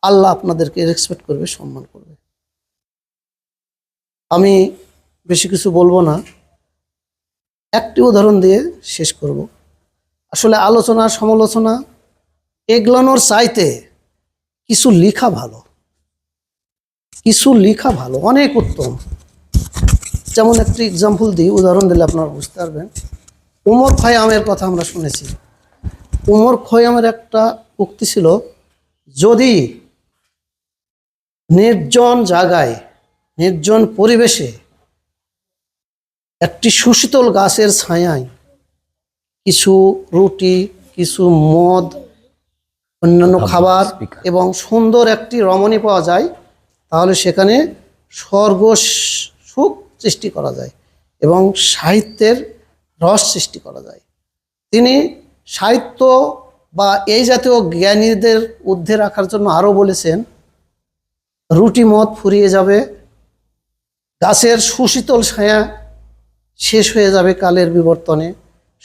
আল্লাহ আপনাদেরকে রেসপেক্ট করবে, সম্মান করবে। আমি বেশি কিছু বলবো না, একটি উদাহরণ দিয়ে শেষ করব। আসলে আলোচনা সমালোচনা এগুলোর চাইতে কিছু লেখা ভালো, কিছু লেখা ভালো, অনেক উত্তম। যেমন একটি এক্সাম্পল দিই, উদাহরণ দিলে আপনারা বুঝতে পারবেন। উমর খৈয়ামের কথা আমরা শুনেছি। উমর খৈয়ামের একটা উক্তি ছিল, যদি নির্জন জায়গায়, নির্জন পরিবেশে একটি সুশীতল গাছের ছায়ায় কিছু রুটি, কিছু মদ, অন্যান্য খাবার এবং সুন্দর একটি রমণী পাওয়া যায়, তাহলে সেখানে স্বর্গ সুখ সৃষ্টি করা যায় এবং সাহিত্যের রস সৃষ্টি করা যায়। তিনি সাহিত্য বা এই জাতীয় জ্ঞানীদের ঊর্ধ্বে রাখার জন্য আরও বলেছেন, রুটি মদ ফুরিয়ে যাবে, গাছের সুশীতল ছায়া শেষ হয়ে যাবে কালের বিবর্তনে,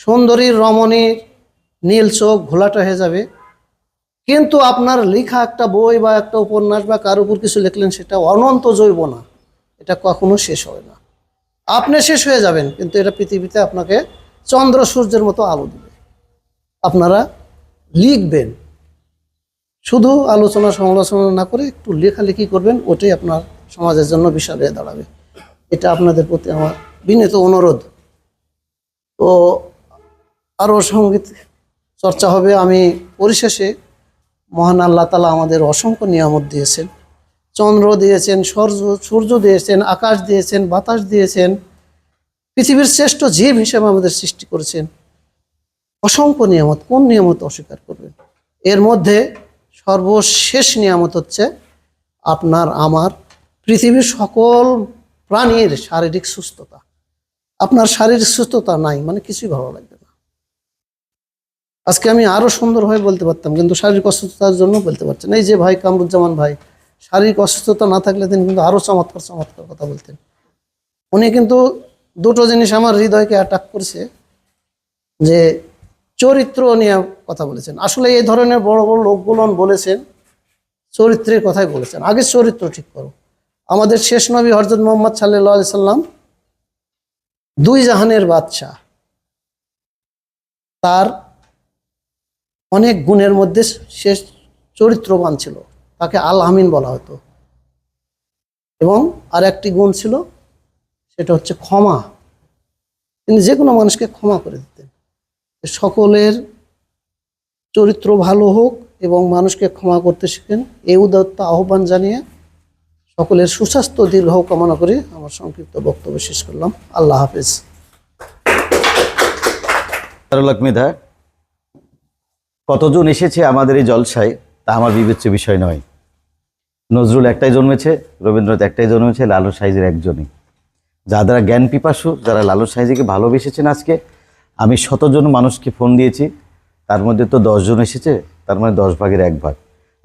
সুন্দরীর রমণীর নীল চোখ ঘোলাটা হয়ে যাবে, কিন্তু আপনার লেখা একটা বই বা একটা উপন্যাস বা কার উপর কিছু লিখলেন, সেটা অনন্ত জৈব না, এটা কখনো শেষ হবে না। আপনি শেষ হয়ে যাবেন, কিন্তু এটা পৃথিবীতে আপনাকে চন্দ্র সূর্যের মতো আলো দিবে। আপনারা লিখবেন, শুধু আলোচনা সমালোচনা না করে একটু লেখালেখি করবেন, ওটাই আপনার সমাজের জন্য বিশাল হয়ে দাঁড়াবে। এটা আপনাদের প্রতি আমার বিনীত অনুরোধ। তো আরও সঙ্গীত চর্চা হবে। আমি পরিশেষে, মহান আল্লাহ তাআলা আমাদের অসংখ্য নিয়ামত দিয়েছেন, চন্দ্র দিয়েছেন, সূর্য দিয়েছেন, আকাশ দিয়েছেন, বাতাস দিয়েছেন, পৃথিবীর শ্রেষ্ঠ জীব হিসেবে আমাদের সৃষ্টি করেছেন। অসংখ্য নিয়ামত, কোন নিয়ামত অস্বীকার করবেন? এর মধ্যে সর্বশেষ নিয়ামত হচ্ছে আপনার আমার, পৃথিবীর সকল প্রাণীর শারীরিক সুস্থতা। আপনার শারীরিক সুস্থতা নাই মানে কিছুই ভালো লাগবে না। আজকে আমি আরো সুন্দরভাবে বলতে পারতাম, কিন্তু শারীরিক অসুস্থতার জন্য বলতে পারছেন। এই যে ভাই কামরুজ্জামান ভাই, শারীরিক অসুস্থতা না থাকলে তিনি কিন্তু আরো চমৎকার চমৎকার কথা বলতেন। উনি কিন্তু দুটো জিনিস আমার হৃদয়কে অ্যাটাক করেছে, যে চরিত্র নিয়ে কথা বলেছেন। আসলে এই ধরনের বড় বড় লোকগুলো বলেছেন, চরিত্রের কথাই বলেছেন। আগে চরিত্র ঠিক করো। আমাদের শেষ নবী হযরত মুহাম্মদ সাল্লাল্লাহু আলাইহি সাল্লাম, দুই জাহানের বাদশাহ, তার অনেক গুণের মধ্যে শেষ চরিত্রবান ছিল, তাকে আল আমিন বলা হতো। এবং আর একটি গুণ ছিল, সেটা হচ্ছে ক্ষমা। তিনি যে কোনো মানুষকে ক্ষমা করে দিতেন। সকলের চরিত্র ভালো হোক এবং মানুষকে ক্ষমা করতে শিখেন, এই উদাত্ত আহ্বান জানিয়ে সকলের সুস্বাস্থ্য দীর্ঘ কামনা করে আমার সংক্ষিপ্ত বক্তব্য শেষ করলাম। আল্লাহ হাফেজ। লক্ষ্মীদা, কতজন এসেছে আমাদের এই জলসায় তা আমার বিবেচ্য বিষয় নয়। নজরুল একটাই জন্মেছে, রবীন্দ্রনাথ একটাই জন্মেছে, লালন সাইজির একজনই। যারা জ্ঞান পিপাসু, যারা লালন সাইজিকে ভালোবেসেছেন, আজকে আমি 100 জন মানুষকে ফোন দিয়েছি, তার মধ্যে তো 10 জন এসেছে, তার মানে 10 ভাগের 1 ভাগ।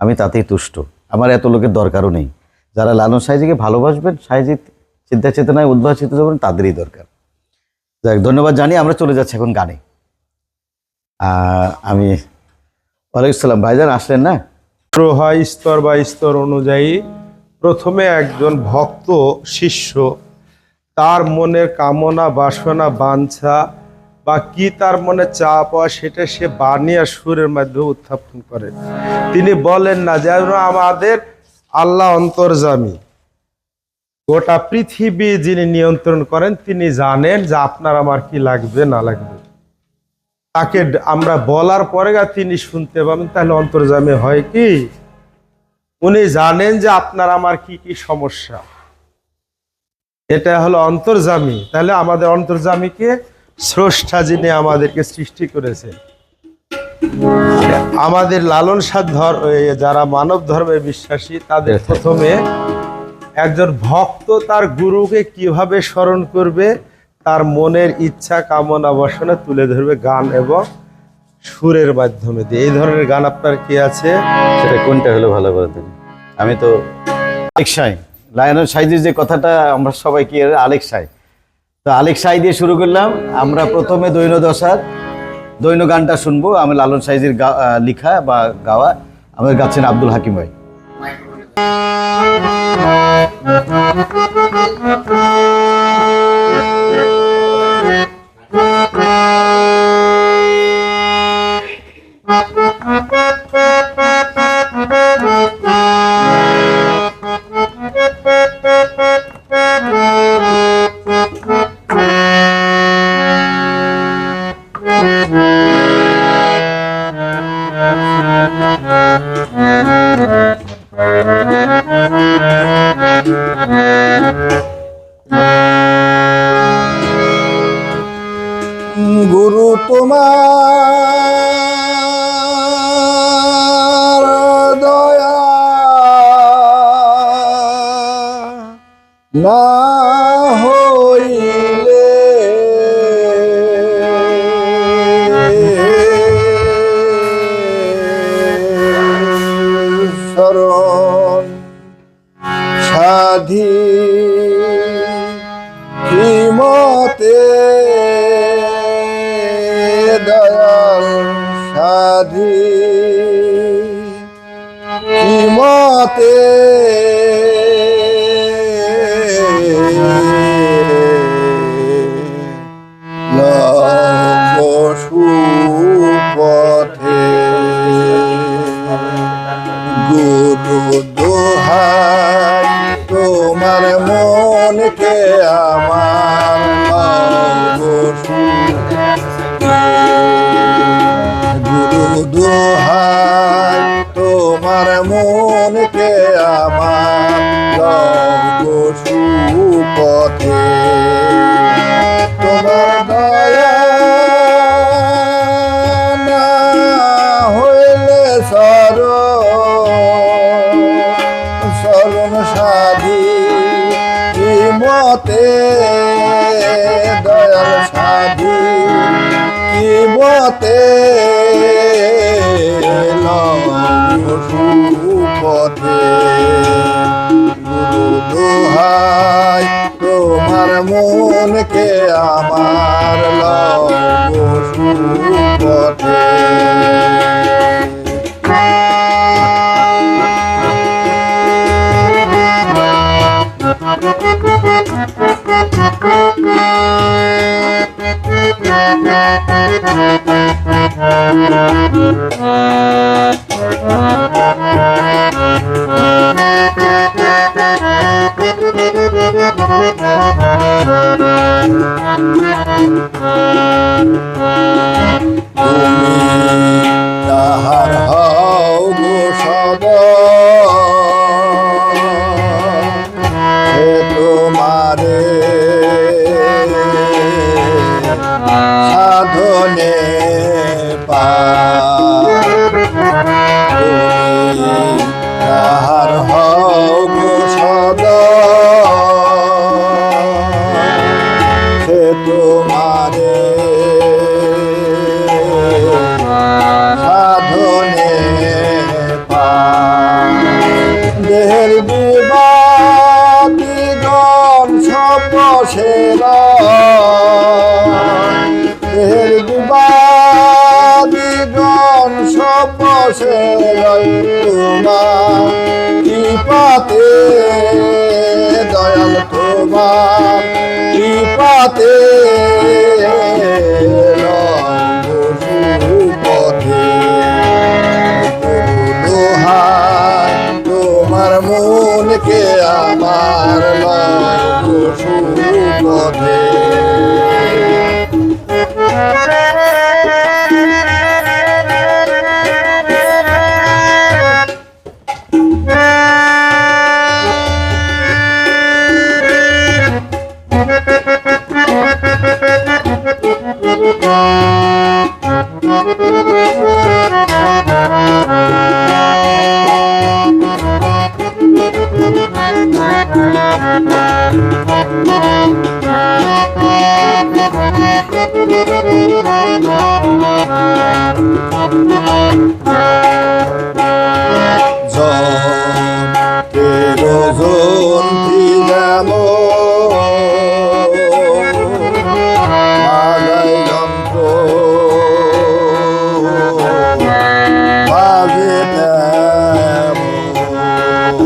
আমি তাতেই তুষ্ট, আমার এত লোকের দরকারও নেই। যারা লালন সাইজিকে ভালোবাসবেন, সাইজির চিন্তা চেতনায় উদ্ভাসিত হবেন, তাদেরই দরকার। যাক, ধন্যবাদ জানিয়ে আমরা চলে যাচ্ছি এখন গানে। আমি ওয়ালাইকুম সালাম, ভাইজান আসলেন না? হয় স্তর বা স্তর অনুযায়ী প্রথমে একজন ভক্ত শিষ্য তার মনের কামনা বাসনা বাঞ্ছা বা কি তার মনে চাওয়া পাওয়া, সেটা সে বাণী আর সুরের মাধ্যমে উত্থাপন করে। তিনি বলেন না যেন আমাদের আল্লাহ অন্তর্যামী, গোটা পৃথিবী যিনি নিয়ন্ত্রণ করেন, তিনি জানেন যে আপনার আমার কি লাগবে না লাগবে। তাকে আমরা বলার পরে তিনি শুনতে পাবেন, তাহলে অন্তর্যামী হয় কি? উনি জানেন যে আপনার আমার কি কি সমস্যা, এটা হলো অন্তর্যামী। তাহলে আমাদের অন্তর্যামীকে স্রষ্টা, যিনি আমাদেরকে সৃষ্টি করেছে। আমাদের লালন সাধ যারা মানব ধর্মে বিশ্বাসী, তাদের প্রথমে একজন ভক্ত তার গুরুকে কিভাবে স্মরণ করবে, তার মনের ইচ্ছা কামনা বাসনা তুলে ধরবে গান এবং সুরের মাধ্যমে দিয়ে। এই ধরনের গান আপনার কি আছে? সেটা কোনটা হলো ভালো করে দেন। আমি তো আলেক সাই, লালন সাইজির যে কথাটা আমরা সবাই কি আলেক সাই, তো আলেক সাই দিয়ে শুরু করলাম। আমরা প্রথমে দৈন দশার দৈন গানটা শুনবো। আমি লালন সাইজির লিখা বা গাওয়া, আমাদের গাচ্ছেন আব্দুল হাকিম ভাই। গুরু তোমার দয়া না হইলে শরণ সাধি কি মতে দয়াল সাধি কি মতে সুপথে গুরু দোহাই তোমার মনকে আমার গুরু দোহাই তোমার মনকে আমার সুপথে তোমার দয়া না হইলে শরণ সাধি কি মতে দয়াল সাধি কি মতে সুপথে গুরু দোহাই তোমার মনকে আমার সুপথে তাহার হও গো সে তোমারে সাধনে তাহার হও গো সে তোমারে সাধনে দেহের বিবাদীগণ সব সেরা দেহের বিবাদীগণ সব সেরা তোমার কৃপাতে দয়াল তোমার কৃপাতে সুপথে দোহাই তোমার মনকে আমার সুপথে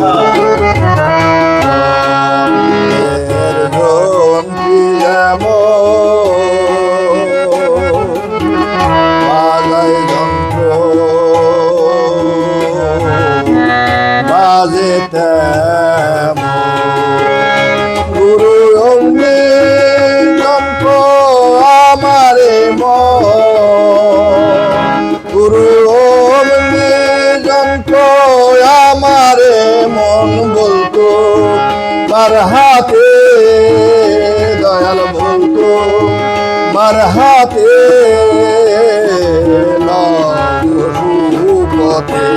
Oh যে তেমন গুরু অগ্নি যন্ত্র আমারে মন গুরু অগ্নি যন্ত্র আমারে মন বলতো মার হাতে দয়াল বলতো মার হাতে পথে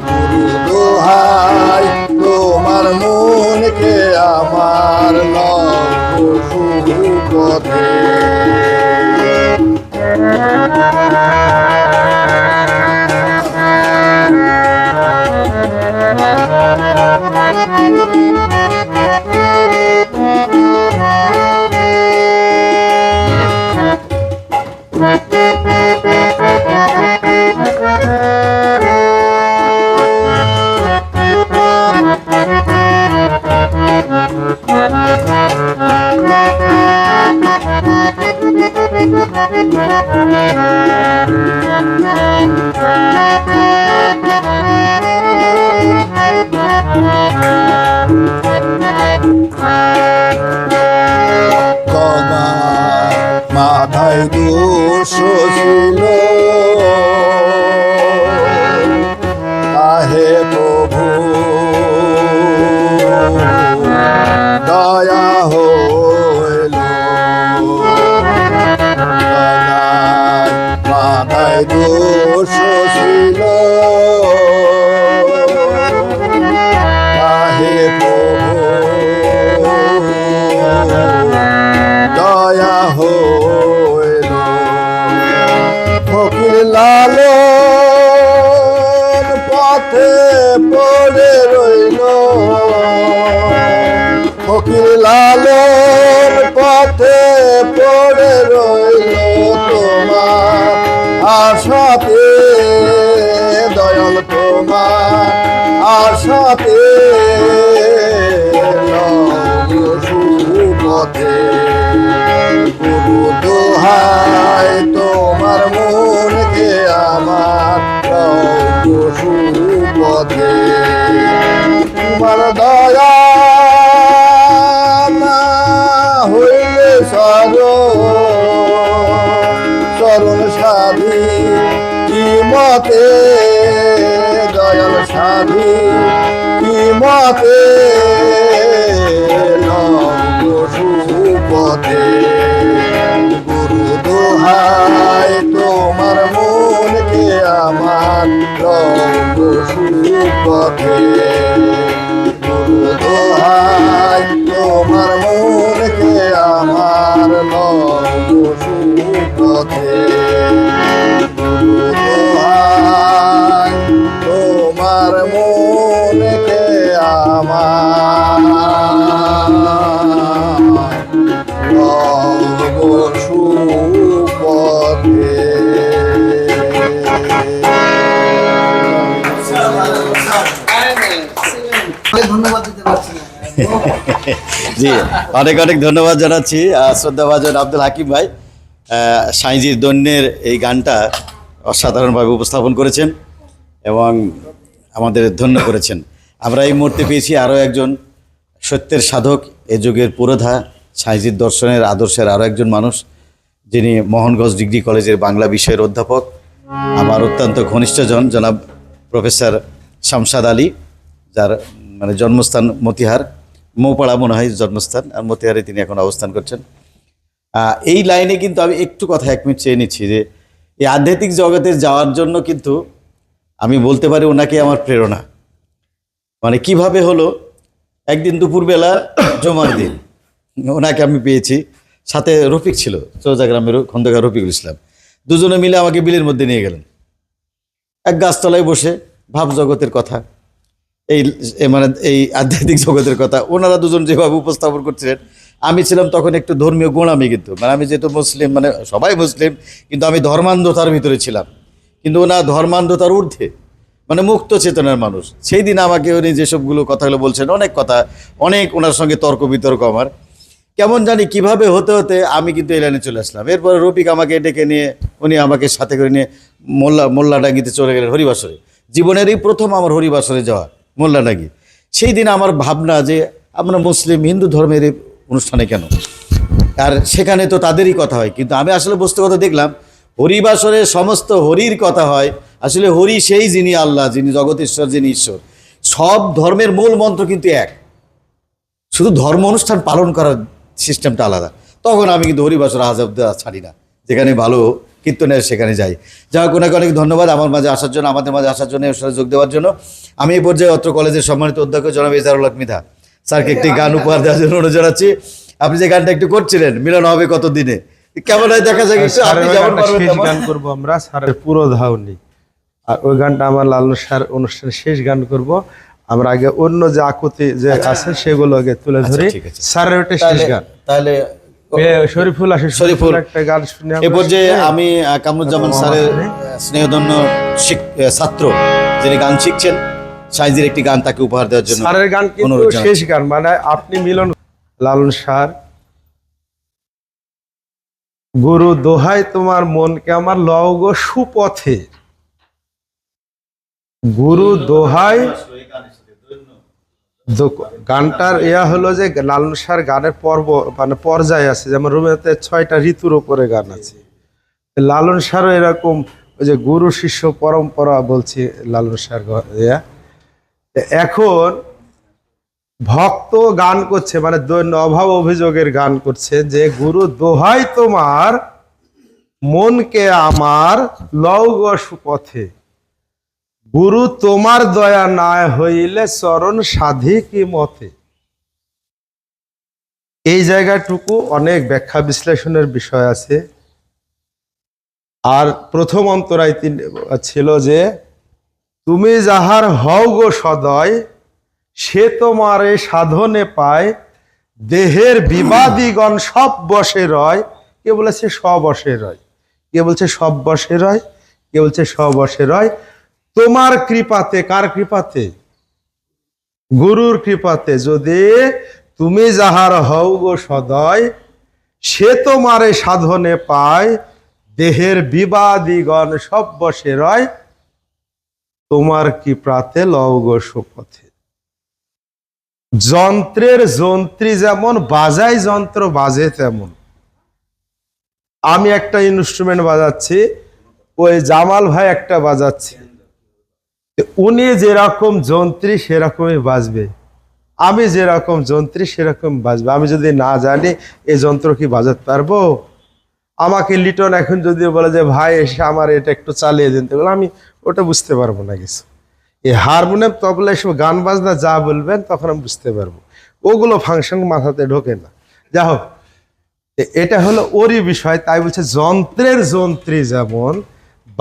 গুরু দোহাই তোমার মনকে আমার পথে তোমার মাথায় দোষ ছিল আহে প্রভু দয়া হইল তোমার মাথায় দোষ ছিল আহে প্রভু দয়া হইল ফকির লালন পথে পড়ে রইল ফকির লালন পথে পড়ে রইল তোমার আশাতে দয়াল তোমার আশাতে পথে গুরু দোহাই তোমার মনকে আমার পথে তোমার দয়া না হইলে চরণ সাধি কি মতে দয়াল সাধি কি মতে পথে গুরু দোহাই তোমার মনকে আমার পথে গুরু দোহাই তোমার মনকে আমার পথে গুরু দোহাই তোমার মনকে আমার ধন্যবাদ দিতে পারছি না। জি, অনেক অনেক ধন্যবাদ জানাচ্ছি শ্রদ্ধাভাজন আব্দুল হাকিম ভাই। সাঁইজির দৈন্যের এই গানটা অসাধারণভাবে উপস্থাপন করেছেন এবং আমাদের ধন্য করেছেন। আমরা এই মুহূর্তে পেয়েছি আরও একজন সত্যের সাধক, এ যুগের পুরোধা, সাঁইজির দর্শনের আদর্শের আরও একজন মানুষ, যিনি মোহনগঞ্জ ডিগ্রি কলেজের বাংলা বিষয়ের অধ্যাপক, আমার অত্যন্ত ঘনিষ্ঠজন জনাব প্রফেসর শামসাদ আলী, যার মানে জন্মস্থান মতিহার, মৌপাড়া মনে হয় জন্মস্থান, আর মতিহারে তিনি এখন অবস্থান করছেন। এই লাইনে কিন্তু আমি একটু কথা 1 মিনিট চেয়ে নিচ্ছি যে এই আধ্যাত্মিক জগতে যাওয়ার জন্য কিন্তু আমি বলতে পারি ওনাকে আমার প্রেরণা। মানে কিভাবে হলো, একদিন দুপুরবেলা জমার দিন ওনাকে আমি পেয়েছি, সাথে রফিক ছিল, চৌজাগ্রামের খন্দকার রফিকুল ইসলাম, দুজনে মিলে আমাকে বিলের মধ্যে নিয়ে গেলেন। এক গাছতলায় বসে ভাব জগতের কথা, মানে এই আধ্যাত্মিক জগতের কথা ওনারা দুজন যেভাবে উপস্থাপন করছিলেন, আমি ছিলাম তখন একটু ধর্মীয় গোঁড়ামি, কিন্তু মানে আমি যেহেতু মুসলিম, মানে সবাই মুসলিম, কিন্তু আমি ধর্মান্ধতার ভিতরে ছিলাম, কিন্তু ওনা ধর্মান্ধতার ঊর্ধ্বে, মানে মুক্ত চেতনার মানুষ। সেই দিন আমাকে উনি যেসবগুলো কথাগুলো বলছেন, অনেক কথা, অনেক ওনার সঙ্গে তর্ক বিতর্ক, আমার কেমন জানি কিভাবে হতে হতে আমি কিন্তু এই লাইনে চলে আসলাম। এরপরে রফিক আমাকে ডেকে নিয়ে, উনি আমাকে সাথে করে নিয়ে মোল্লাডাঙ্গিতে চলে গেলেন হরিবাসরে। জীবনেরই প্রথম আমার হরিবাসরে যাওয়া, মোল্লা নাকি। সেই দিন আমার ভাবনা যে আমরা মুসলিম হিন্দু ধর্মের এই অনুষ্ঠানে কেন, আর সেখানে তো তাদেরই কথা হয়, কিন্তু আমি আসলে বস্তু কথা দেখলাম হরিবাসরে সমস্ত হরির কথা হয়। আসলে হরি সেই যিনি আল্লাহ, যিনি জগতেশ্বর, যিনি ঈশ্বর। সব ধর্মের মূল মন্ত্র কিন্তু এক, শুধু ধর্ম অনুষ্ঠান পালন করার সিস্টেমটা আলাদা। তখন আমি কিন্তু হরিবাসর আজাব দেওয়া ছাড়ি না, যেখানে ভালো কীর্তনের সেখানে যাই। যাই হোক, ওনাকে অনেক ধন্যবাদ আমার মাঝে আসার জন্য, আমাদের মাঝে আসার জন্য, অনুষ্ঠানে যোগ দেওয়ার জন্য। আমি এই পর্যায়ে অত্র কলেজের সম্মানিত অধ্যক্ষ জনাব এজারুল হক মৃধা স্যারকে একটি গান উপহার দেওয়ার জন্য অনুরোধ জানাচ্ছি। আপনি যে গানটা একটু করছিলেন, মিলন হবে কত দিনে, কেমন হয় দেখা যাক। একটু আপনি যেমন পারবেন শেষ তেমন। গান করবো আমরা স্যারের পুরো ধাউনি, আর ওই গানটা আমার লালন স্যার অনুষ্ঠানের শেষ গান করব। আমরা আগে অন্য যে আকুতি যে আছে সেগুলো আগে তুলে ধরি, ঠিক আছে। স্যারের ওটা শেষ গান। তাহলে শরীফুল আসে, শরীফুল একটা গান শুনে এ পর্যায়ে আমি কামরুজ্জামান স্যারের স্নেহধন্য ছাত্র যিনি গান শিখছেন, সাইজির একটি গান তাকে উপহার দেওয়ার জন্য স্যারের গান কিন্তু অনুরোধ জানাচ্ছি। শেষ গান, মানে আপনি মিলন। লালন স্যার, গুরু দোহাই তোমার মনকে আমার লও গো সুপথে, গুরু দোহাই। গানটার ইয়া হলো যে লালন স্যার গানের পর্ব মানে পর্যায়ে আছে, যেমন রবীন্দ্রনাথের 6টা ঋতুর উপরে গান আছে, লালন স্যারও এরকম ওই যে গুরু শিষ্য পরম্পরা বলছি লালন স্যার ইয়া। এখন ভক্ত গান করছে, মানে দৈন্য অভাব অভিযোগের গান করছে যে গুরু দোহাই তোমার মনকে আমার লও গো সুপথে, গুরু তোমার দয়া না হইলে চরণ সাধি কি মতে। এই জায়গাটুকু অনেক ব্যাখ্যা বিশ্লেষণের বিষয় আছে। আর প্রথম অন্তরায় ছিল যে তুমি যাহার হও গো সদয়, সে তোমারে সাধনে পায়, দেহের বিবাদীগণ সব বসে রয়। কে বলেছে সব বসে রয়, কে বলছে সব বসে রয়, কে বলছে সব বসে রয়। তোমার কৃপাতে, কার কৃপাতে? গুরুর কৃপাতে। যদি তুমি যাহার হও গো সদয়, সে তোমারে সাধনে পায়, দেহের বিবাদীগণ সব বসে রয়, তোমার কৃপাতে লও গো সুপথে। যন্ত্রের যন্ত্রী যেমন বাজায়, যন্ত্র বাজে তেমন। আমি একটা ইনস্ট্রুমেন্ট বাজাচ্ছি, ওই জামাল ভাই একটা বাজাচ্ছে, উনি যেরকম যন্ত্রী সেরকমই বাজবে, আমি যেরকম যন্ত্রী সেরকম বাজবে। আমি যদি না জানি এই যন্ত্র কি বাজাতে পারবো? আমাকে লিটন এখন যদি বলে যে ভাই এসে আমার এটা একটু চালিয়ে দিন, তাহলে আমি ওটা বুঝতে পারবো না কিছু। এই হারমোনিয়াম, তবলা, এসব গান বাজনা যা বলবেন তখন আমি বুঝতে পারবো, ওগুলো ফাংশন মাথাতে ঢোকে না। যা হোক, এটা হলো ওরই বিষয়। তাই বলছে যন্ত্রের যন্ত্রী যেমন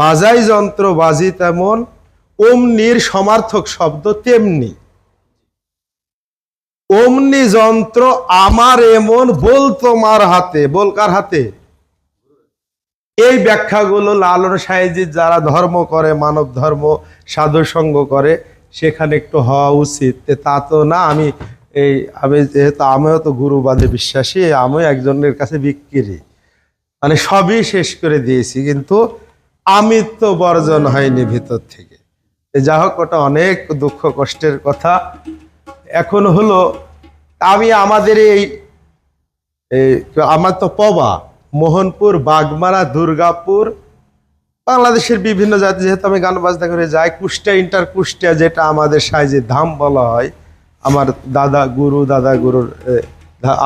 বাজাই যন্ত্র বাজি তেমন, অমনির সমার্থক শব্দ তেমনি। অমনি যন্ত্র আমার এমন বল তোমার হাতে, বল কার হাতে? এই ব্যাখ্যাগুলো লালন সাহেজি যারা ধর্ম করে, মানব ধর্ম, সাধু সঙ্গ করে, সেখানে একটু হওয়া উচিত। তা তো না। আমি যেহেতু আমিও তো গুরুবাদে বিশ্বাসী, আমি একজনের কাছে বিক্রি, মানে সবই শেষ করে দিয়েছি, কিন্তু আমিত্ব বর্জন হয়নি ভিতর থেকে। যা হোক, ওটা অনেক দুঃখ কষ্টের কথা। এখন হলো আমি আমাদের আমার তো পবা, মোহনপুর, বাগমারা, দুর্গাপুর, বাংলাদেশের বিভিন্ন জাতি, যেহেতু আমি গান বাজনা করে যাই, কুষ্টিয়া, ইন্টার কুষ্টিয়া, যেটা আমাদের সাইজে ধাম বলা হয়, আমার দাদা গুরুর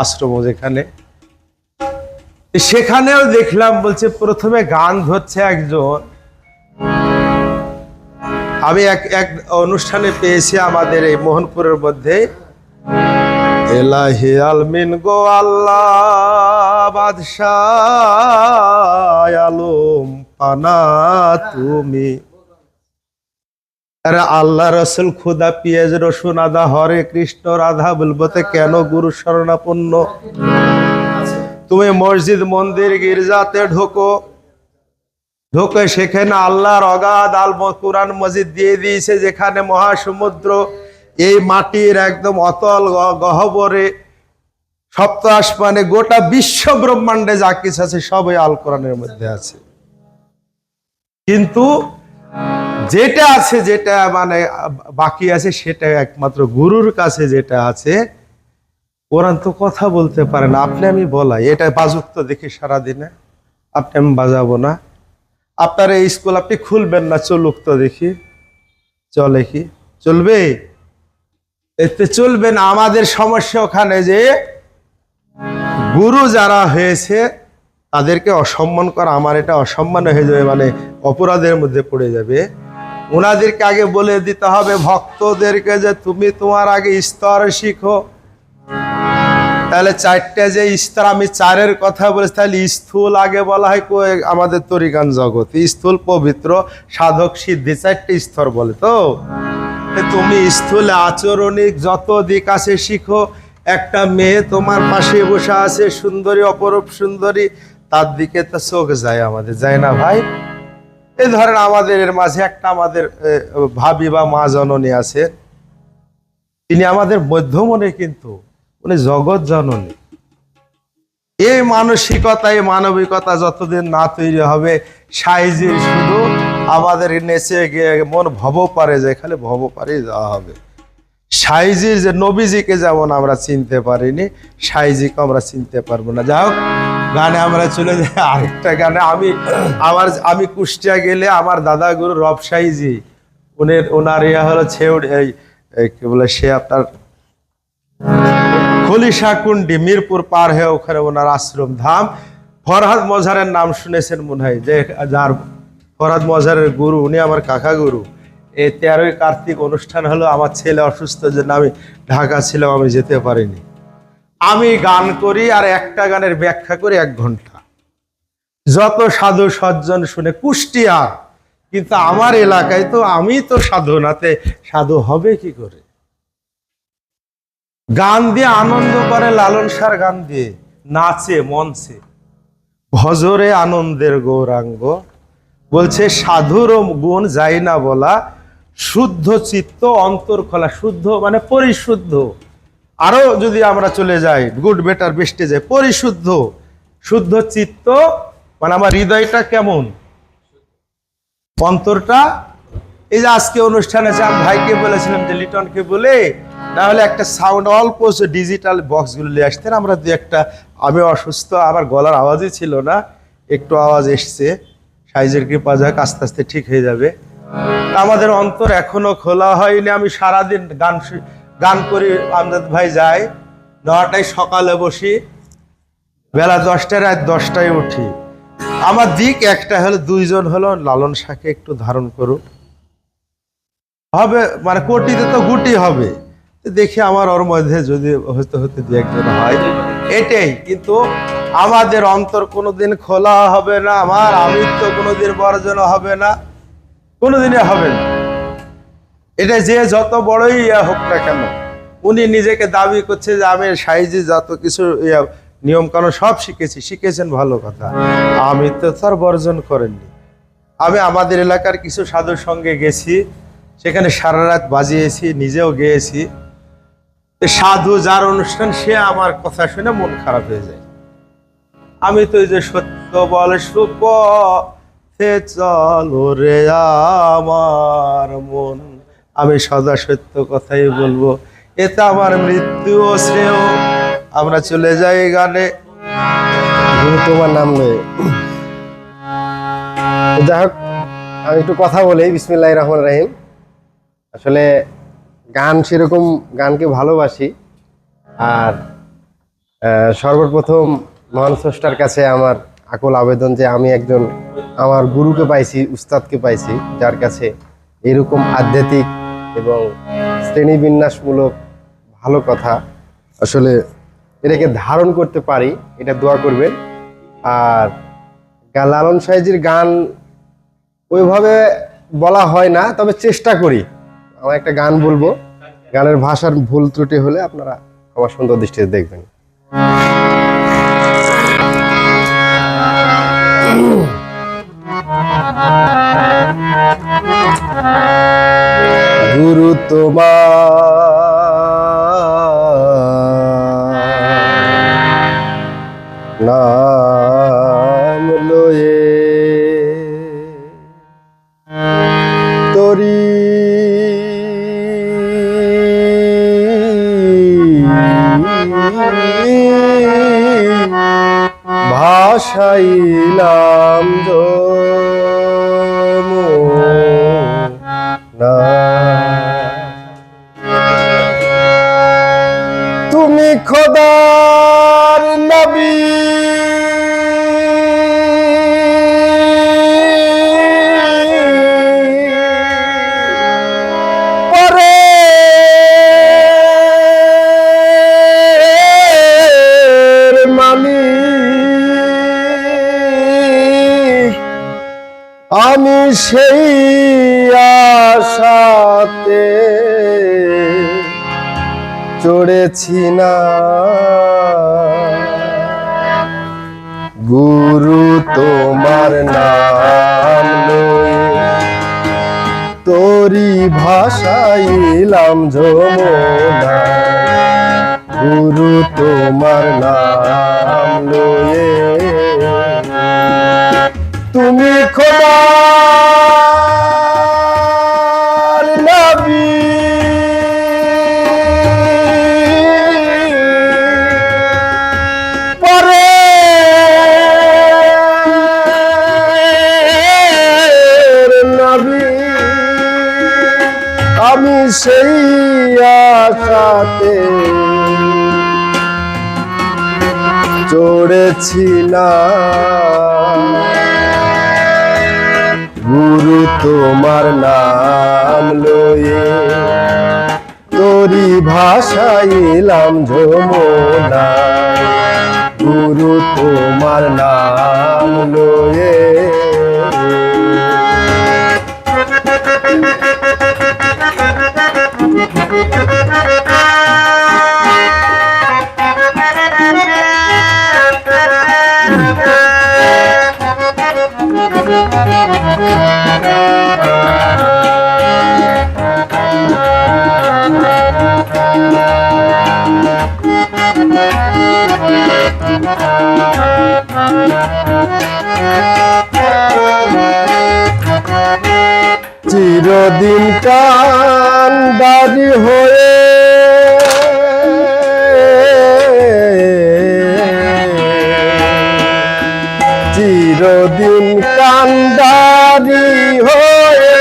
আশ্রম যেখানে, সেখানেও দেখলাম বলছে প্রথমে গান ধরছে একজন। আমি এক অনুষ্ঠানে পেয়েছি আমাদের এই মোহনপুরের মধ্যে, এলাহি আলমিন গো আল্লাহ বাদশাহ আলম পানা তুমি। আরে আল্লাহ রসুল খুদা পিয়াজ রসুন আদা হরে কৃষ্ণ রাধা বলবতে কেন গুরু শরণাপন্ন। তুমি মসজিদ মন্দির গির্জাতে ঢোকে সেখানে আল্লাহর অগাধ আল কুরআন মসজিদ দিয়ে দিয়েছে, যেখানে মহাসমুদ্র এই মাটির একদম অতল গহ্বরে সপ্ত আসমানে গোটা বিশ্ব ব্রহ্মাণ্ডে যা কিছু আছে সবই আল কোরআনের মধ্যে আছে। কিন্তু যেটা আছে, যেটা মানে বাকি আছে, সেটা একমাত্র গুরুর কাছে যেটা আছে। কোরআন তো কথা বলতে পারে না, আপনি আমি বলাই, এটা বাজুক তো দেখি সারাদিনে, আপনি আমি বাজাবো না। আপনার এই স্কুল আপনি খুলবেন না, চলুক তো দেখি, চলে কি চলবে? এতে চলবে না। আমাদের সমস্যা ওখানে যে গুরু যারা হয়েছে তাদেরকে অসম্মান করা, আমার এটা অসম্মান হয়ে যাবে, মানে অপরাধের মধ্যে পড়ে যাবে। ওনাদেরকে আগে বলে দিতে হবে ভক্তদেরকে যে তুমি তোমার আগে স্তর শিখো। তাহলে চারটে যে স্তর, আমি চারের কথা বলেছি, তাহলে স্থূল আগে বলা হয় আমাদের তরিকান জগৎ, স্থূল, পবিত্র, সাধক, সিদ্ধি, চারটে স্তর বলে। তো তুমি স্থূল আচরণিক যত দিক আছে শিখো। একটা মেয়ে তোমার পাশে বসে আছে, সুন্দরী, অপরূপ সুন্দরী, তার দিকে তো চোখ যায়, আমাদের যায় না ভাই? এই ধরেন আমাদের এর মাঝে একটা আমাদের ভাবি বা মা জননী আছে, তিনি আমাদের মধ্যমনে, কিন্তু উনি জগৎ জননী। এই মানসিকতা, এই মানবিকতা যতদিন না তৈরি হবে, সাইজির শুধু আমাদের নেচে গিয়ে মন ভব পারে যায়, খালি ভব পারে যাওয়া হবে। সাইজির যে নবীজিকে যেমন আমরা চিনতে পারিনি, সাইজিকে আমরা চিনতে পারবো না। যাই হোক, গানে আমরা চলে যাই আরেকটা গানে। আমি কুষ্টিয়া গেলে আমার দাদা গুরু রব সাইজি, ওনার ইয়া হলো ছেউড়, এই কি বলে সে আপনার খলিশাকুন্ডি, মিরপুর পার হয়ে ওখানে ওনার আশ্রম ধাম। ফরহাদ মজারের নাম শুনেছেন মনে হয়, যে যার ফরহাদ মজারের গুরু, উনি আমার কাকা গুরু। এই 13ই কার্তিক অনুষ্ঠান হলো, আমার ছেলে অসুস্থ, যে আমি ঢাকা ছিলাম, আমি যেতে পারিনি। আমি গান করি আর একটা গানের ব্যাখ্যা করি 1 ঘন্টা। যত সাধু সজ্জন শুনে কুষ্টিয়া, কিন্তু আমার এলাকায় তো আমি তো সাধু নাতে, সাধু হবে কি করে? গান দিয়ে আনন্দ করে, লালন সার গান দিয়ে নাচে মঞ্চে, ভজরে আনন্দের গৌরাঙ্গ। বলছে সাধুর গুণ যাই না বলা, শুদ্ধ চিত্ত অন্তর খোলা। শুদ্ধ মানে পরিশুদ্ধ। আরো যদি আমরা চলে যাই, গুড বেটার বেস্টে যাই, পরিশুদ্ধ, শুদ্ধ চিত্ত মানে আমার হৃদয়টা কেমন, অন্তরটা। এই যে আজকে অনুষ্ঠানে আছে, আমি ভাইকে বলেছিলাম যে লিটনকে বলে না হলে একটা সাউন্ড অল্প ডিজিটাল বক্সগুলো নিয়ে আসতেন, আমরা দু একটা। আমি অসুস্থ, আমার গলার আওয়াজই ছিল না, একটু আওয়াজ এসছে, সাইজের কৃপা যাক, আস্তে আস্তে ঠিক হয়ে যাবে। আমাদের অন্তর এখনো খোলা হয়নি। আমি সারাদিন গান করি, আমজাদ ভাই যাই 9টায় সকালে বসি, বেলা 10টায়, রাত 10টায় উঠি। আমার দিক একটা হলো, 2 জন হলো লালন শাকে একটু ধারণ করুক, হবে মানে কোটিতে তো গুটি হবে। দেখি আমার ওর মধ্যে যদি হতে হতে 2-1 জন হয়, এটাই। কিন্তু আমাদের অন্তর কোনোদিন খোলা হবে না, আমার আমিত্ব কোনোদিন বর্জন হবে না, কোনোদিনই হবে না। এটা যে যত বড়ই হোক না কেন, উনি নিজেকে দাবি করছে যে আমি সাইজি যত কিছু নিয়ম কানুন সব শিখেছেন, ভালো কথা। আমি তো তার বর্জন করেননি। আমি আমাদের এলাকার কিছু সাধুর সঙ্গে গেছি, সেখানে সারা রাত বাজিয়েছি, নিজেও গেয়েছি। সাধু যার অনুষ্ঠান, সে আমার কথা শুনে মন খারাপ হয়ে যায়। আমি তো এই যে সত্য বল সুপথে চলো রে আমার মন, আমি সদা সত্য কথাই বলবো, এতে আমার মৃত্যু ও শ্রেয়। আমরা চলে যাই গানে। গুরু তোমার নাম লয়ে। যাই হোক, আমি একটু কথা বলি। বিসমিল্লাহির রহমানির রহিম। আসলে গান, সেরকম গানকে ভালোবাসি। আর সর্বপ্রথম মহান স্রষ্টার কাছে আমার আকুল আবেদন যে আমি একজন আমার গুরুকে পাইছি, উস্তাদকে পাইছি, যার কাছে এরকম আধ্যাত্মিক এবং শ্রেণীবিন্যাসমূলক ভালো কথা আসলে এটাকে ধারণ করতে পারি, এটা দোয়া করবেন। আর লালন সাইজির গান ওইভাবে বলা হয় না, তবে চেষ্টা করি। আমার একটা গান বলবো, গানের ভাষার ভুল ত্রুটি হলে আপনারা আমার সুন্দর দৃষ্টিতে দেখবেন। গুরু তোমার নাম লয়ে ভাসাইলাম যমুনা। তুমি খোদার নবী, পরের মালিক, আমি সেই আশাতে চড়েছি না। গুরু তোমার নাম লয়ে তোরি ভাসাইলাম যমুনা। গুরু তোমার নাম লয়ে তুমি খোদার নবী, আমি সেই আশাতে চড়েছি না। গুরু তোমার নাম লয়ে তোরি ভাসাইলাম যমুনা। গুরু তোমার নাম লয়ে চিরদিন কান্ডারি হয়ে চিরদিন কান্ডারি হয়ে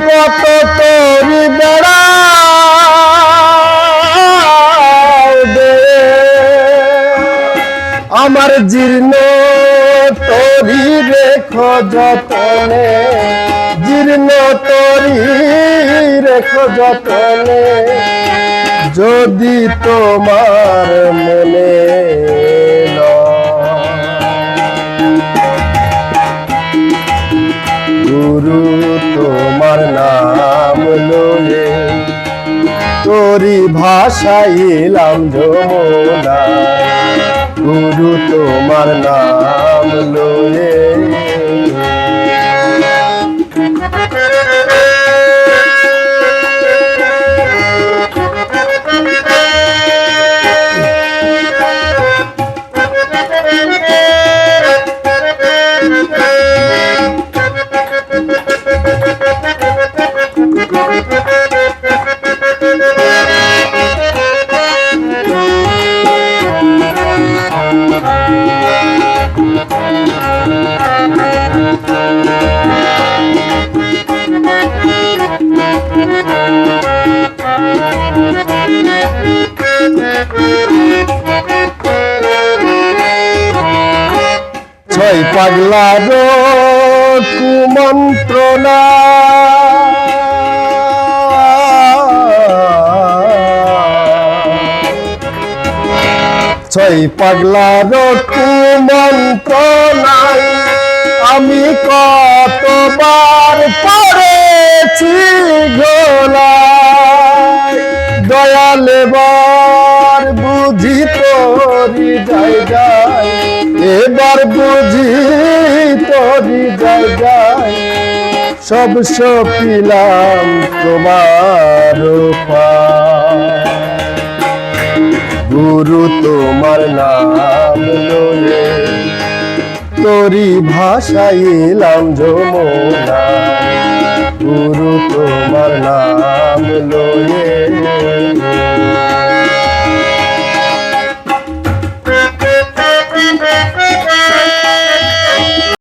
কত তোরি বেড়া আমার জীর্ণ তোরি রেখো যতনে, জীর্ণ তোরি রেখো যতনে। যদি তোমার মনে গুরু তোমার নাম লয়ে তোরি ভাসাইলাম যমুনা। গুরু তোমার নাম লয়ে ছয় পাগলার কুমন্ত্রণা ছয় পাগলার কুমন্ত্রণায় আমি কতবার পড়েছি গোলায়। দয়াল এবার বুঝি তোরি জায়গায়, এবার বুঝি তোরি জায়গায় সব সপিলাম তোমার পায়। গুরু তোমার নাম লয়ে তোরি ভাসাইলাম যমুনা। গুরু তোমার নাম লয়ে